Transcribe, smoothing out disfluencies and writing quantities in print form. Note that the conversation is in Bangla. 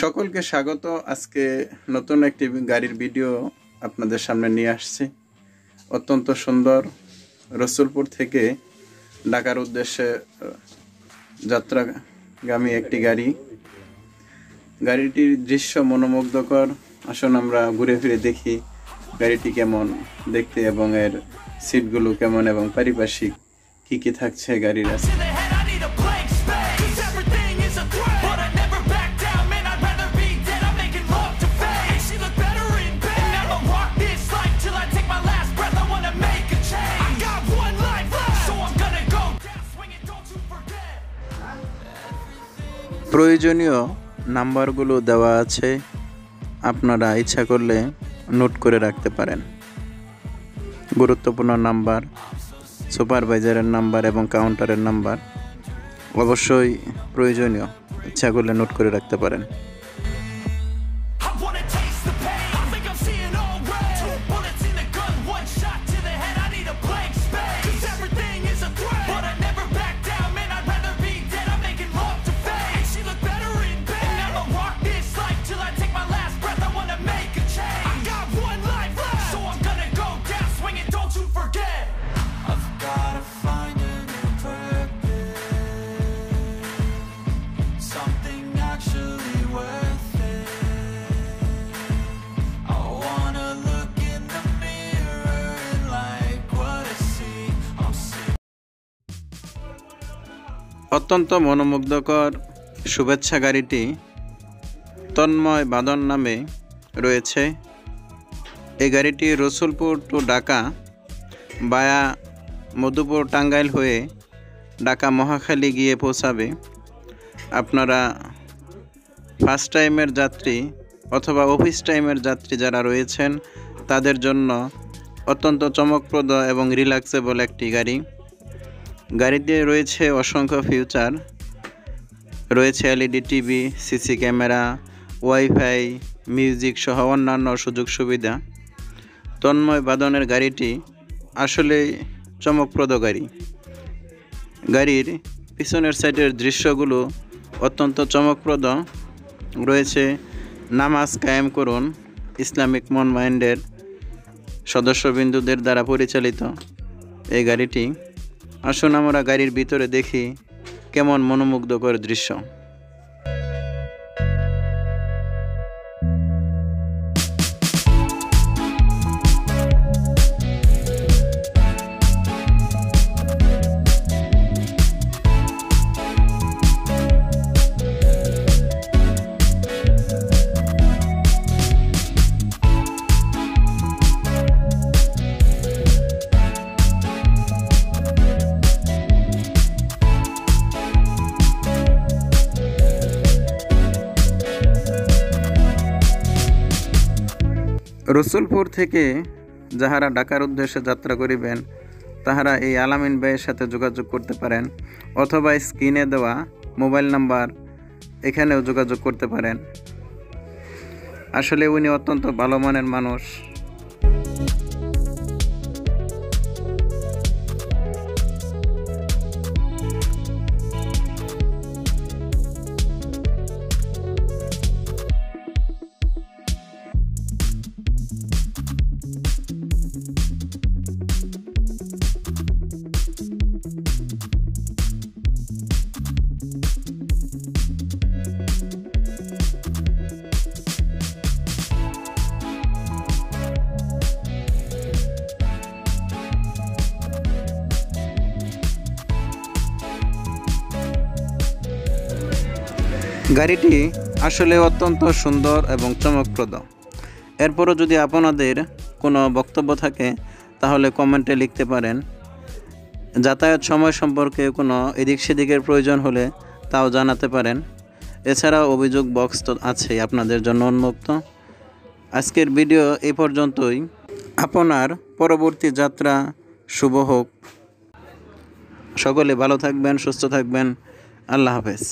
সকলকে স্বাগত। আজকে নতুন একটি গাড়ির ভিডিও আপনাদের সামনে নিয়ে আসছি। অত্যন্ত সুন্দর রসুলপুর থেকে ঢাকার উদ্দেশ্যে যাত্রাগামী একটি গাড়ি। গাড়িটির দৃশ্য মনোমুগ্ধকর। আসুন আমরা ঘুরে ফিরে দেখি গাড়িটি কেমন দেখতে এবং এর সিটগুলো কেমন এবং পারিপার্শ্বিক কি কি থাকছে গাড়ির। আছে প্রয়োজনীয় নাম্বারগুলো দেওয়া আছে, আপনারা ইচ্ছা করলে নোট করে রাখতে পারেন। গুরুত্বপূর্ণ নাম্বার, সুপারভাইজারের নাম্বার এবং কাউন্টারের নাম্বার অবশ্যই প্রয়োজনীয়, ইচ্ছা করলে নোট করে রাখতে পারেন। অত্যন্ত মনোমুগ্ধকর শুভেচ্ছা গাড়িটি তন্ময় বাদন নামে রয়েছে। এই গাড়িটি রসুলপুর টু ঢাকা বায়া মধুপুর টাঙ্গাইল হয়ে ঢাকা মহাখালী গিয়ে পৌঁছাবে। আপনারা ফার্স্ট টাইমের যাত্রী অথবা অফিস টাইমের যাত্রী যারা রয়েছেন তাদের জন্য অত্যন্ত চমকপ্রদ এবং রিল্যাক্সেবল একটি গাড়ি। গাড়িতে রয়েছে অসংখ্য ফিউচার, রয়েছে LED TV, CC camera, wifi, music সহ অন্যান্য সুযোগ সুবিধা। তন্ময় বাদনের গাড়িটি আসলে চমকপ্রদ গাড়ি। গাড়ির পিছনের সাইডের দৃশ্যগুলো অত্যন্ত চমকপ্রদ। রয়েছে নামাজ কায়েম করুন ইসলামিক মন মাইন্ডের সদস্যবিন্দুদের দ্বারা পরিচালিত এই গাড়িটি। আসুন আমরা গাড়ির ভিতরে দেখি কেমন মনোমুগ্ধকর দৃশ্য। রসুলপুর থেকে যাহারা ঢাকার উদ্দেশ্যে যাত্রা করিবেন তাহারা এই আলামিন ভাইয়ের সাথে যোগাযোগ করতে পারেন, অথবা স্ক্রিনে দেওয়া মোবাইল নাম্বার এখানেও যোগাযোগ করতে পারেন। আসলে উনি অত্যন্ত ভালো মানের মানুষ। গাড়িটি আসলে অত্যন্ত সুন্দর এবং চমকপ্রদ। এরপরও যদি আপনাদের কোনো বক্তব্য থাকে তাহলে কমেন্টে লিখতে পারেন। যাতায়াত সময় সম্পর্কে কোনো এদিক সেদিকের প্রয়োজন হলে তাও জানাতে পারেন। এছাড়াও অভিযোগ বক্স তো আছেই আপনাদের জন্য উন্মুক্ত। আজকের ভিডিও এই পর্যন্তই। আপনার পরবর্তী যাত্রা শুভ হোক। সকলে ভালো থাকবেন, সুস্থ থাকবেন। আল্লাহ হাফেজ।